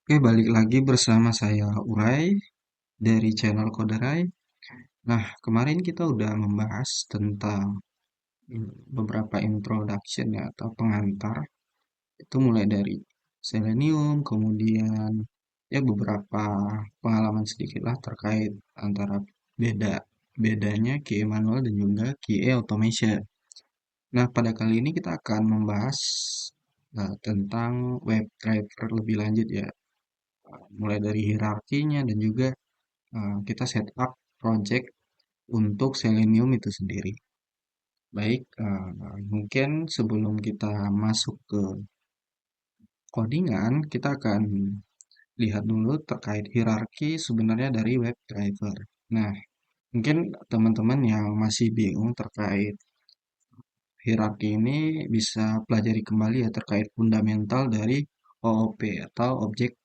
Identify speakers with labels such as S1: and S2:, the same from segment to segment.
S1: Oke, balik lagi bersama saya Urai dari channel Kodarai. Nah, kemarin kita udah membahas tentang beberapa introduction ya atau pengantar. Itu mulai dari Selenium, kemudian ya beberapa pengalaman sedikit lah terkait antara bedanya QA manual dan juga QA automation. Nah, pada kali ini kita akan membahas tentang WebDriver lebih lanjut ya, mulai dari hierarkinya dan juga kita setup project untuk Selenium itu sendiri. Baik, mungkin sebelum kita masuk ke codingan, kita akan lihat dulu terkait hierarki sebenarnya dari WebDriver. Nah, mungkin teman-teman yang masih bingung terkait hierarki ini bisa pelajari kembali ya terkait fundamental dari OOP atau Object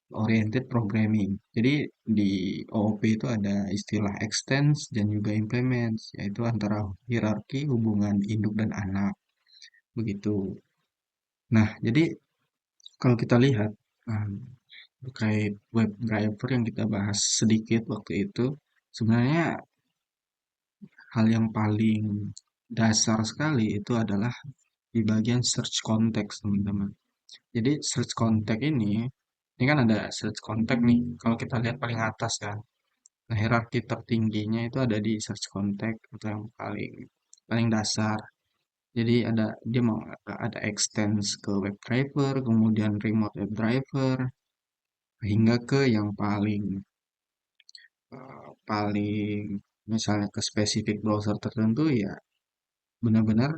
S1: Oriented Programming. Jadi di OOP itu ada istilah extends dan juga implements, yaitu antara hierarki hubungan induk dan anak. Begitu. Nah, jadi kalau kita lihat um, terkait WebDriver yang kita bahas sedikit waktu itu, sebenarnya hal yang paling dasar sekali itu adalah di bagian search context, teman-teman. Jadi search context ini kan ada search context nih. Kalau kita lihat paling atas kan, nah, hierarki tertingginya itu ada di search context atau yang paling paling dasar. Jadi dia mau ada extends ke WebDriver, kemudian remote WebDriver, hingga ke yang paling misalnya ke spesifik browser tertentu ya benar-benar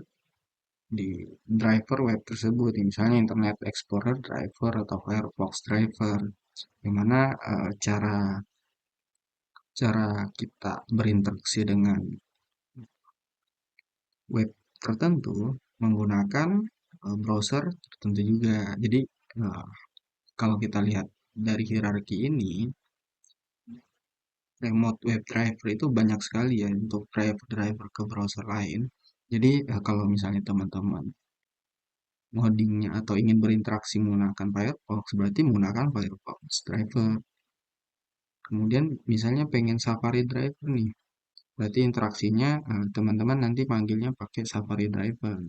S1: di driver web tersebut, misalnya Internet Explorer driver atau Firefox driver, di mana cara cara kita berinteraksi dengan web tertentu menggunakan browser tertentu juga. Jadi eh, kalau kita lihat dari hierarki ini, remote web driver itu banyak sekali ya untuk driver ke browser lain. Jadi kalau misalnya teman-teman ngodingnya atau ingin berinteraksi menggunakan Firefox, berarti menggunakan Firefox driver. Kemudian misalnya pengen Safari driver nih, berarti interaksinya teman-teman nanti panggilnya pakai Safari driver.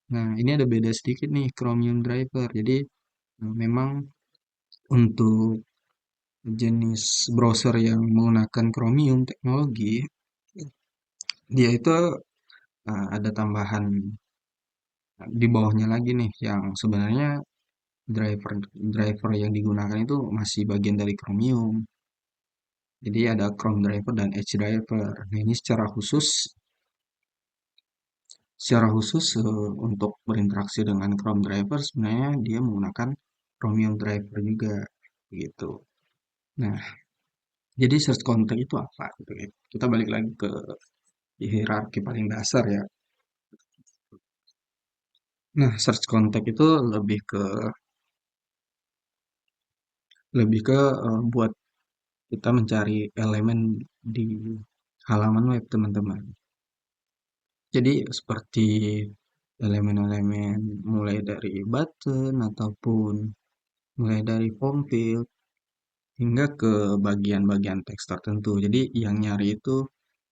S1: Nah, ini ada beda sedikit nih Chromium driver. Jadi memang untuk jenis browser yang menggunakan Chromium teknologi, dia itu ada tambahan di bawahnya lagi nih yang sebenarnya driver driver yang digunakan itu masih bagian dari Chromium. Jadi ada Chrome driver dan Edge driver. Nah, ini secara khusus untuk berinteraksi dengan Chrome driver sebenarnya dia menggunakan Chromium driver juga gitu. Nah, jadi search context itu apa gitu ya. Kita balik lagi ke hierarki paling dasar ya. Nah, search context itu lebih ke buat kita mencari elemen di halaman web, teman-teman. Jadi seperti elemen-elemen mulai dari button ataupun mulai dari form field hingga ke bagian-bagian teks tertentu. Jadi yang nyari itu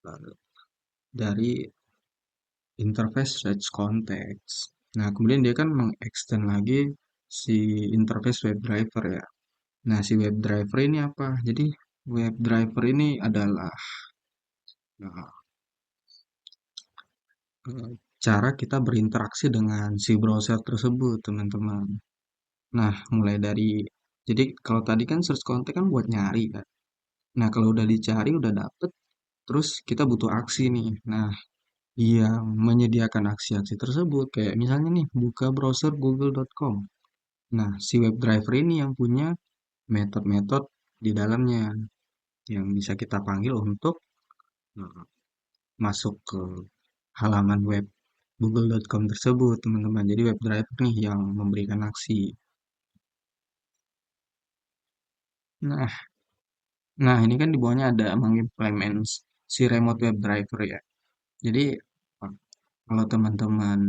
S1: eh, dari interface search context. Nah, kemudian dia kan mengextend lagi si interface WebDriver ya. Nah, si WebDriver ini apa? Jadi WebDriver ini adalah nah, cara kita berinteraksi dengan si browser tersebut, teman-teman. Nah, mulai dari jadi kalau tadi kan search context kan buat nyari kan. Nah, kalau udah dicari, udah dapet, terus kita butuh aksi nih. Nah, yang menyediakan aksi-aksi tersebut, kayak misalnya nih, buka browser google.com. Nah, si WebDriver ini yang punya metode-metode di dalamnya yang bisa kita panggil untuk eh, masuk ke halaman web google.com tersebut, teman-teman. Jadi WebDriver nih yang memberikan aksi. Nah, nah ini kan di bawahnya ada mengimplement si remote WebDriver ya. Jadi kalau teman-teman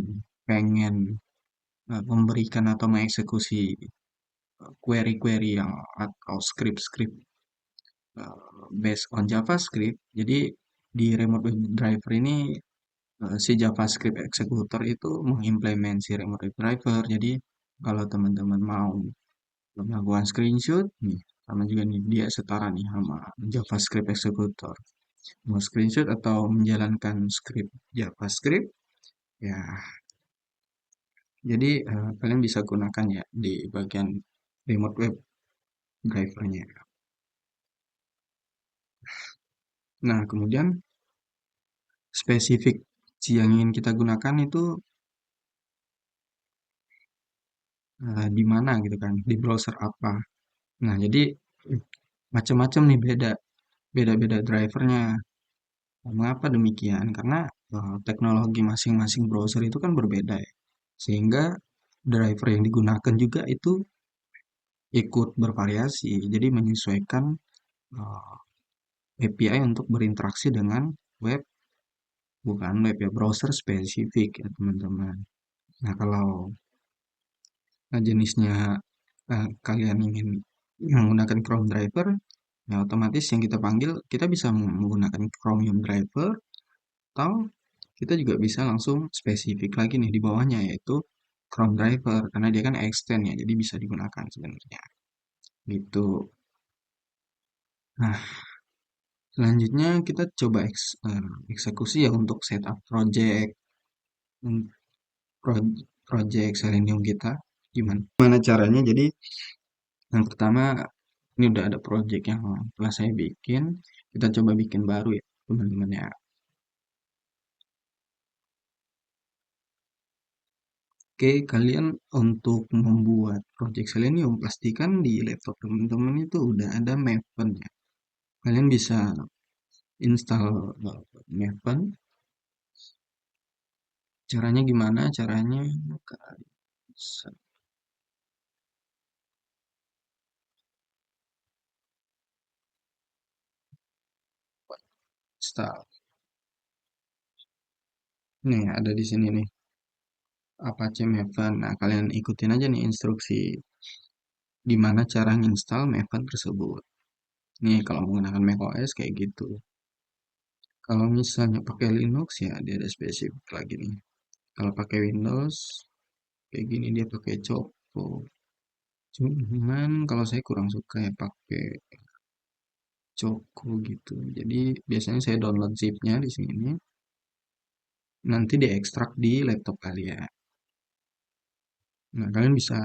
S1: pengen memberikan atau mengeksekusi query-query yang atau script-script based on JavaScript. Jadi di remote web driver ini si JavaScript executor itu mengimplement si remote web driver. Jadi kalau teman-teman mau melakukan screenshot nih, sama juga nih dia setara nih sama JavaScript executor. Mau screenshot atau menjalankan script JavaScript, ya jadi kalian bisa gunakan ya di bagian remote web drivernya. Nah, kemudian spesifik yang ingin kita gunakan itu di mana gitu kan, di browser apa. Nah, jadi macam-macam nih beda-beda drivernya. Mengapa demikian? Karena teknologi masing-masing browser itu kan berbeda ya. Sehingga driver yang digunakan juga itu ikut bervariasi. Jadi menyesuaikan eh, API untuk berinteraksi dengan web, bukan web ya, browser spesifik ya teman-teman. Nah, kalau jenisnya kalian ingin menggunakan Chrome driver, ya otomatis yang kita panggil, kita bisa menggunakan Chromium driver, atau kita juga bisa langsung spesifik lagi nih di bawahnya, yaitu Chrome driver, karena dia kan extend ya, jadi bisa digunakan sebenarnya. Gitu. Nah, selanjutnya kita coba eksekusi ya untuk setup project, hmm, project Selenium kita. Gimana caranya? Jadi yang pertama, ini udah ada project yang telah saya bikin. Kita coba bikin baru ya, teman-teman ya. Oke, kalian untuk membuat project Selenium, pastikan di laptop teman-teman itu udah ada Maven ya. Kalian bisa install Maven. Caranya gimana? Caranya kalian bisa install. Nih, ada di sini nih. Apache Maven. Nah, kalian ikutin aja nih instruksi gimana cara install Maven tersebut. Nih, kalau menggunakan macOS kayak gitu. Kalau misalnya pakai Linux ya dia ada spesifik lagi nih. Kalau pakai Windows kayak gini dia pakai Choco. Cuman kalau saya kurang suka ya pakai Choco gitu. Jadi biasanya saya download zipnya di sini. Nanti diekstrak di laptop kalian. Nah, kalian bisa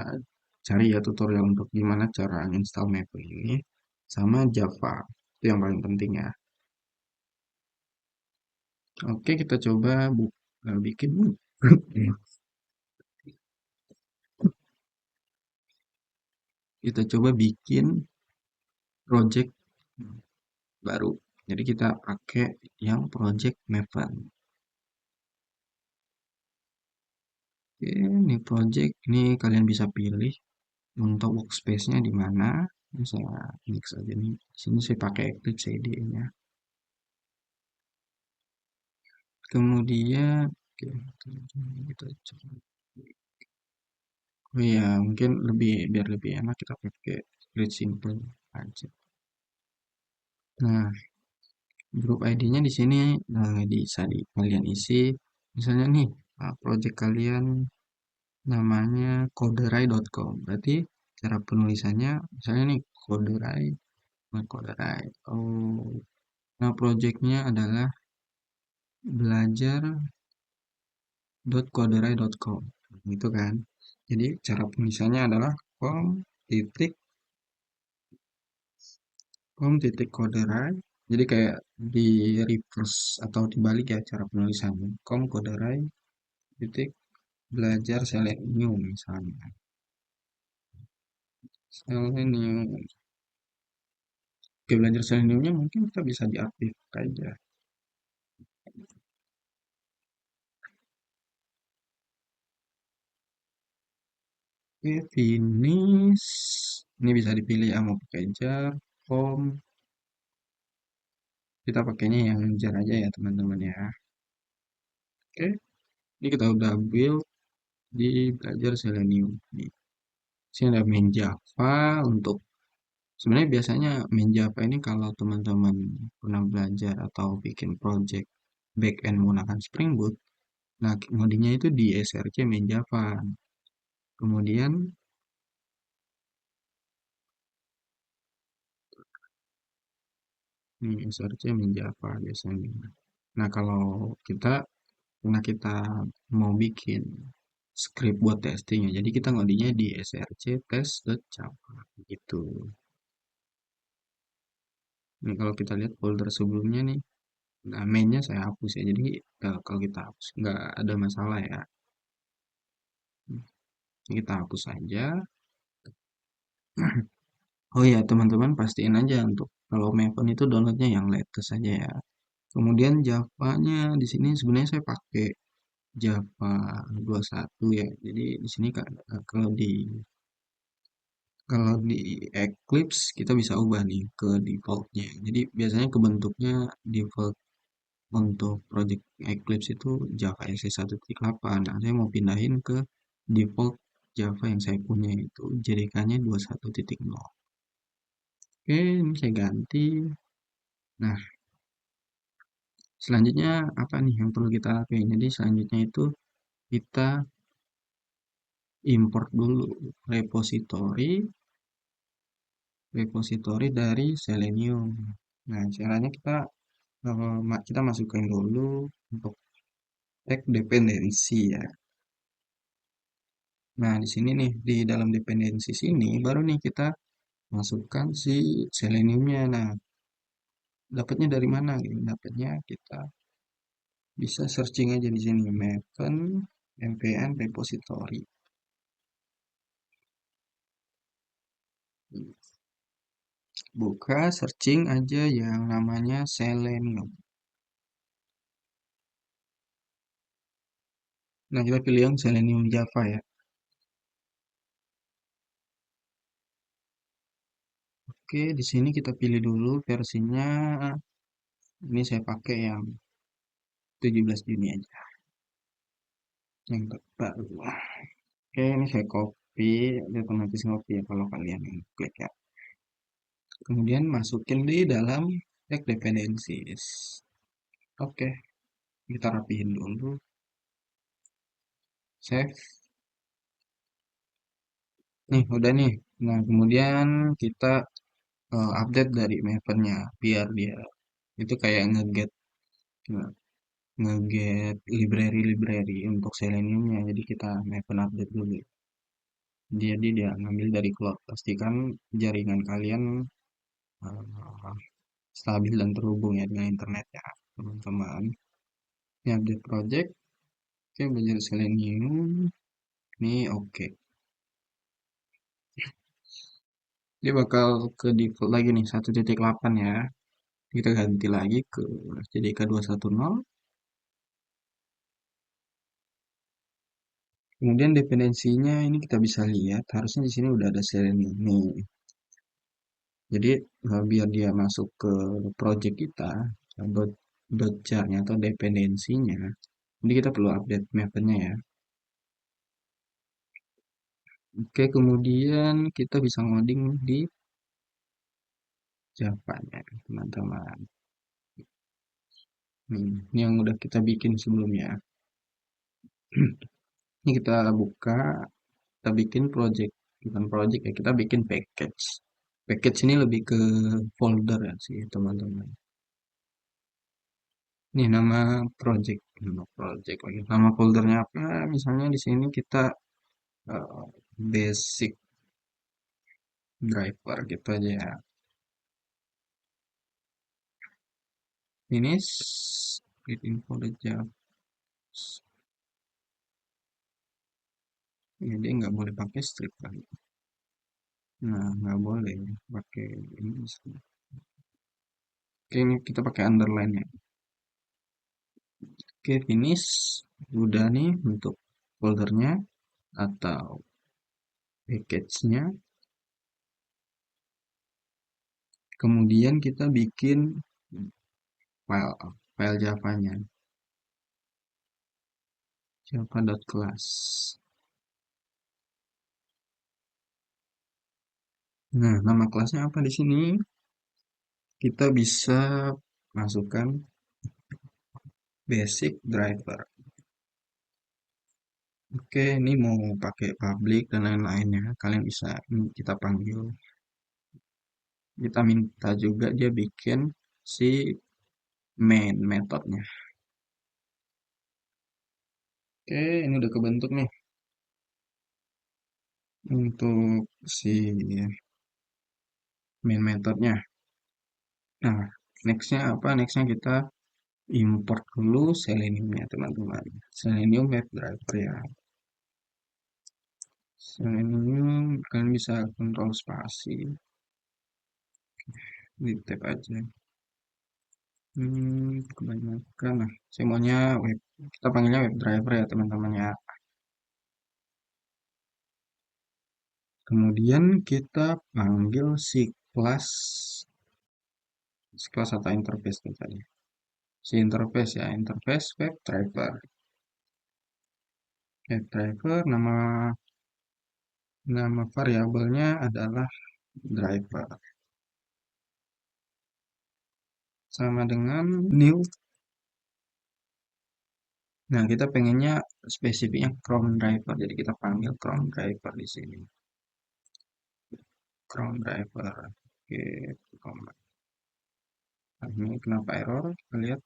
S1: cari ya tutorial untuk gimana cara install Maple ini sama Java. Itu yang paling penting ya. Oke, kita coba bikin kita coba bikin project baru. Jadi kita pakai yang project Maven. Oke, ini project ini kalian bisa pilih untuk workspace-nya di mana. Ini saya mix aja nih. Di sini saya pakai Eclipse IDE-nya. Kemudian oke, kita coba. Oh iya, mungkin biar lebih enak kita pakai script simple aja. Nah, grup ID-nya di sini bisa kalian isi. Misalnya nih, project kalian namanya koderai.com. Berarti cara penulisannya misalnya nih koderai, koderai. Oh, nah projectnya adalah belajar.koderai.com. Gitu kan. Jadi cara penulisannya adalah titik com.koderai. Jadi kayak di reverse atau dibalik ya cara penulisannya. Koderai titik belajar selenium misalnya. Selenium. Oke, belajar seleniumnya mungkin kita bisa diaktifkan aja. Oke, finish. Ini bisa dipilih ya mau pakai jar, home. Kita pakainya yang jar aja ya teman-teman ya. Oke, ini kita udah build di belajar selenium. Nih. Sini ada main Java untuk sebenarnya biasanya main Java ini kalau teman-teman pernah belajar atau bikin project backend menggunakan Spring Boot, nah ngodingnya itu di SRC main Java. Kemudian nih SRC main Java biasanya. Nah kalau kita karena kita mau bikin script buat testingnya, jadi kita ngodingnya di src test.java gitu. Nih kalau kita lihat folder sebelumnya nih, nah mainnya saya hapus ya. Jadi kalau kita hapus nggak ada masalah ya. Kita hapus saja. Oh ya teman-teman pastiin aja untuk kalau Maven itu downloadnya yang latest saja ya. Kemudian Java-nya di sini sebenarnya saya pakai Java 21 ya. Jadi di sini kalau di Eclipse kita bisa ubah nih ke defaultnya. Jadi biasanya kebentuknya default untuk project Eclipse itu Java SE 1.8. Nah, saya mau pindahin ke default Java yang saya punya itu JDK-nya 21.0. Oke, ini saya ganti. Nah, selanjutnya apa nih yang perlu kita lakuin? Jadi selanjutnya itu kita import dulu repository repository dari Selenium. Nah, caranya kita masukkan dulu untuk tag dependensi ya. Nah, di sini nih di dalam dependensi sini baru nih kita masukkan si Seleniumnya. Nah, dapatnya dari mana? Gitu? Dapatnya kita bisa searching aja di sini Maven npm repository. Buka searching aja yang namanya Selenium. Nah, kita pilih yang Selenium Java ya. Oke, di sini kita pilih dulu versinya. Ini saya pakai yang 17 Juni aja. Yang terbaru. Oke, ini saya copy. Dia otomatis copy ya kalau kalian yang klik ya. Kemudian masukin di dalam tag dependencies. Oke, kita rapihin dulu. Save. Nih, udah nih. Nah, kemudian kita update dari Maven-nya biar dia itu kayak nge-get library-library untuk Selenium-nya. Jadi kita Maven update dulu. Jadi dia ngambil dari cloud. Pastikan jaringan kalian eh, stabil dan terhubung ya dengan internet ya, teman-teman. Ini update project. Oke, belajar Selenium. Ini oke. Dia bakal ke default lagi nih 1.8 ya. Kita ganti lagi ke JDK 210. Kemudian dependensinya ini kita bisa lihat harusnya di sini udah ada Selenium nih. Jadi biar dia masuk ke project kita jar-nya atau dependensinya. Jadi kita perlu update Maven-nya ya. Oke, kemudian kita bisa ngoding di Java-nya, teman-teman. Ini yang udah kita bikin sebelumnya. Ini kita buka, kita bikin project, bukan project ya, kita bikin package. Package ini lebih ke folder ya sih, teman-teman. Ini nama project lagi. Nama foldernya apa? Misalnya di sini kita eh, basic driver gitu aja ya. Ini git info the Java. Ya, dia nggak boleh pakai strip kan. Nah, nggak boleh pakai ini sih. Oke, ini kita pakai underline ya. Oke, finish. Udah nih untuk foldernya atau package-nya. Kemudian kita bikin file file Java-nya. Java.class. Nah, nama kelasnya apa di sini? Kita bisa masukkan basic driver. Oke, ini mau pakai public dan lain-lainnya. Kalian bisa kita panggil. Kita minta juga dia bikin si main metodenya. Oke, ini udah kebentuk nih untuk si main metodenya. Nah, nextnya apa? Nextnya kita import dulu Selenium-nya teman-teman. Selenium WebDriver ya. Selenium kalian bisa kontrol spasi di tab aja. Kebanyakan. Nah, saya maunya web. Kita panggilnya WebDriver ya teman-teman ya. Kemudian kita panggil si kelas atau interface itu tadi. Si interface ya, interface WebDriver. WebDriver nama variabelnya adalah driver. Sama dengan new. Nah, kita pengennya spesifiknya Chrome driver. Jadi kita panggil Chrome driver di sini. Chrome driver. Oke, Chrome. Nah, ini kenapa error? Kita lihat.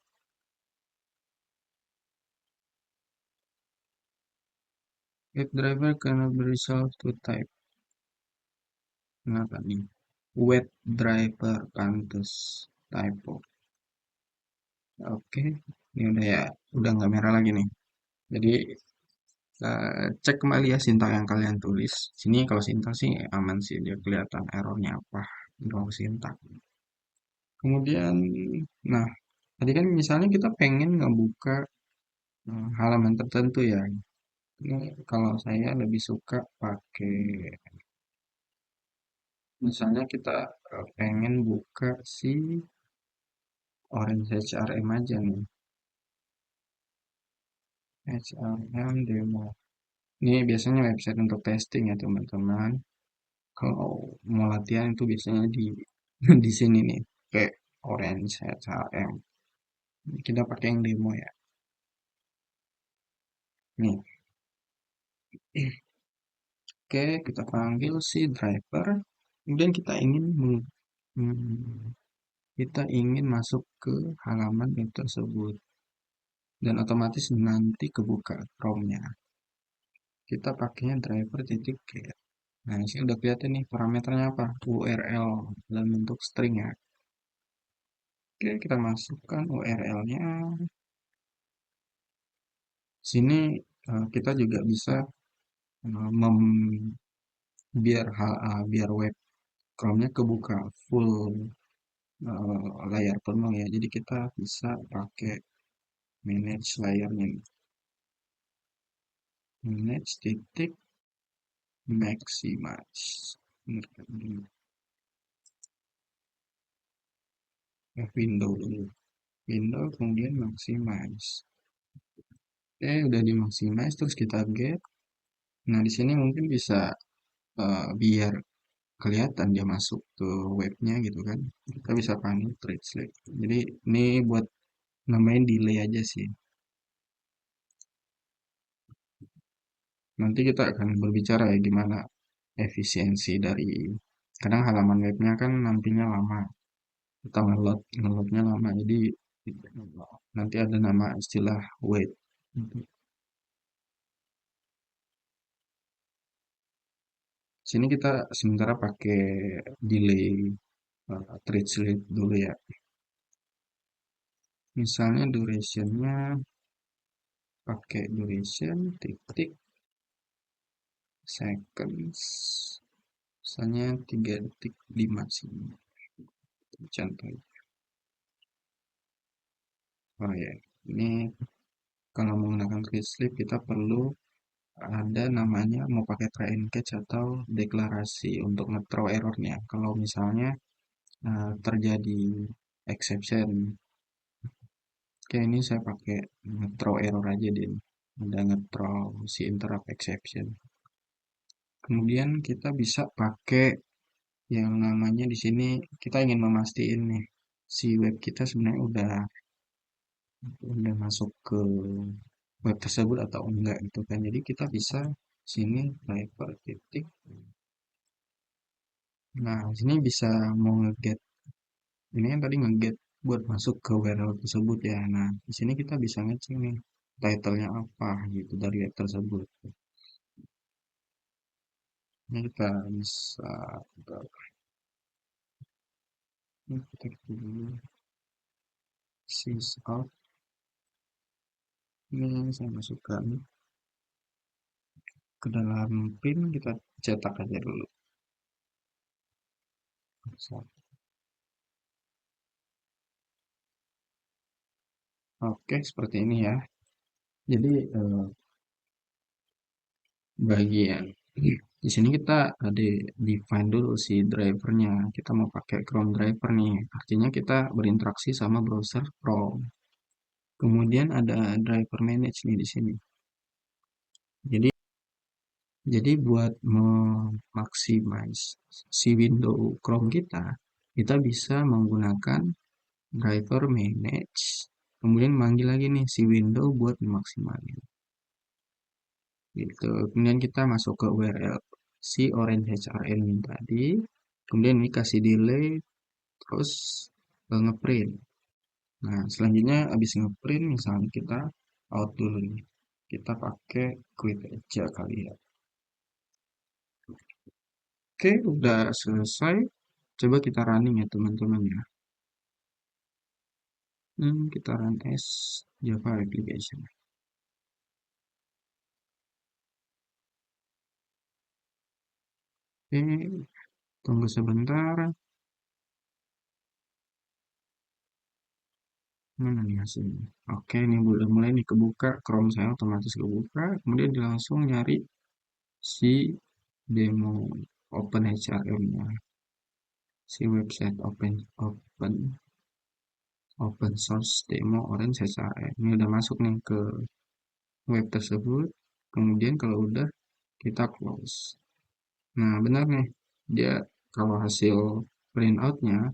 S1: If driver cannot be resolved to type. Kenapa nih? Web driver pantes typo. Oke, ini udah ya, udah nggak merah lagi nih. Jadi cek kembali ya sintak yang kalian tulis. Sini kalau sintak sih aman sih, dia kelihatan errornya apa. Kalau sintak. Kemudian, nah tadi kan misalnya kita pengen ngebuka halaman tertentu ya. Ini kalau saya lebih suka pakai, misalnya kita pengen buka si Orange HRM aja nih. HRM demo. Ini biasanya website untuk testing ya teman-teman. Kalau mau latihan itu biasanya di di sini nih, kayak Orange HRM. Kita pakai yang demo ya. Nih, oke, kita panggil si driver. Kemudian hmm, kita ingin masuk ke halaman web tersebut dan otomatis nanti kebuka Chrome-nya. Kita pakainya driver titik get. Nah, ini sini udah kelihatan nih parameternya apa? URL dalam bentuk string ya. Oke, kita masukkan URL-nya. Sini kita juga bisa eh, mem- biar web Chrome-nya kebuka full layar penuh ya. Jadi kita bisa pakai manage layarnya. Manage titik maximize. Window dulu. Window kemudian maximize. Oke, udah di maximize terus kita get. Nah, di sini mungkin bisa biar kelihatan dia masuk ke webnya gitu kan. Kita bisa panggil translate. Jadi ini buat namain delay aja sih. Nanti kita akan berbicara ya gimana efisiensi dari, kadang halaman webnya kan nantinya lama. Kita ngeloadnya lama. Jadi nanti ada nama istilah wait. Sini kita sementara pakai delay translate dulu ya. Misalnya durationnya pakai duration titik seconds, misalnya 3,5 sih contoh. Oh ya, ini kalau menggunakan sleep kita perlu ada namanya mau pakai try and catch atau deklarasi untuk nge-throw errornya. Kalau misalnya terjadi exception, kayak ini saya pakai nge-throw error aja deh. Ada nge-throw si interrupt exception. Kemudian kita bisa pakai yang namanya di sini kita ingin memastiin nih si web kita sebenarnya udah masuk ke web tersebut atau enggak gitu kan. Jadi kita bisa sini driver titik. Nah, sini bisa mau nge-get. Ini kan tadi nge-get buat masuk ke URL tersebut ya. Nah, di sini kita bisa ngecek nih title-nya apa gitu dari web tersebut. Ini kita bisa ini kita dulu sys out. Ini saya masukkan ke dalam pin, kita cetak aja dulu. Oke, seperti ini ya. Jadi bagian di sini kita ada define dulu si drivernya. Kita mau pakai Chrome driver nih. Artinya kita berinteraksi sama browser Chrome. Kemudian ada driver manage nih di sini. Jadi jadi buat memaximize si window Chrome kita, kita bisa menggunakan driver manage. Kemudian manggil lagi nih si window buat memaksimalin. Gitu. Kemudian kita masuk ke URL si orange HRM ini tadi. Kemudian ini kasih delay, terus ngeprint. Nah, selanjutnya habis ngeprint, misalnya kita out dulu nih. Kita pakai quit aja kali ya. Oke, udah selesai. Coba kita running ya teman-teman ya. Kita run as Java application. Oke, tunggu sebentar. Mana nih hasilnya? Oke, ini udah mulai nih kebuka. Chrome saya otomatis kebuka. Kemudian dia langsung nyari si demo open HRM-nya. Si website open source demo orange HRM. Ini udah masuk nih ke web tersebut. Kemudian kalau udah kita close. Nah, benar nih. Dia kalau hasil printout-nya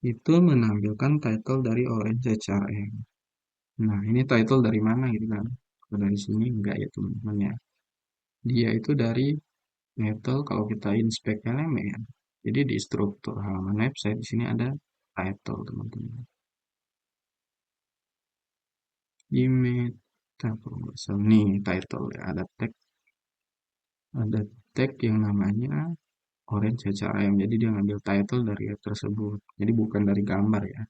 S1: itu menampilkan title dari orange HRM. Nah, ini title dari mana gitu kan? Kalau dari sini enggak ya teman-teman ya. Dia itu dari title kalau kita inspect elemen. Jadi di struktur halaman website di sini ada title teman-teman. Di meta promotion nih title ya ada tag yang namanya orange HRM. Jadi dia ngambil title dari web tersebut. Jadi bukan dari gambar ya.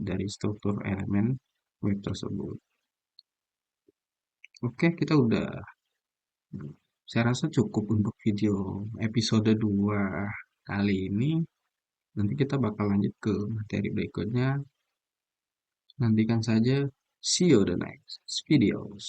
S1: Dari struktur elemen web tersebut. Oke, kita udah saya rasa cukup untuk video episode 2 kali ini. Nanti kita bakal lanjut ke materi berikutnya. Nantikan saja. See you the next videos.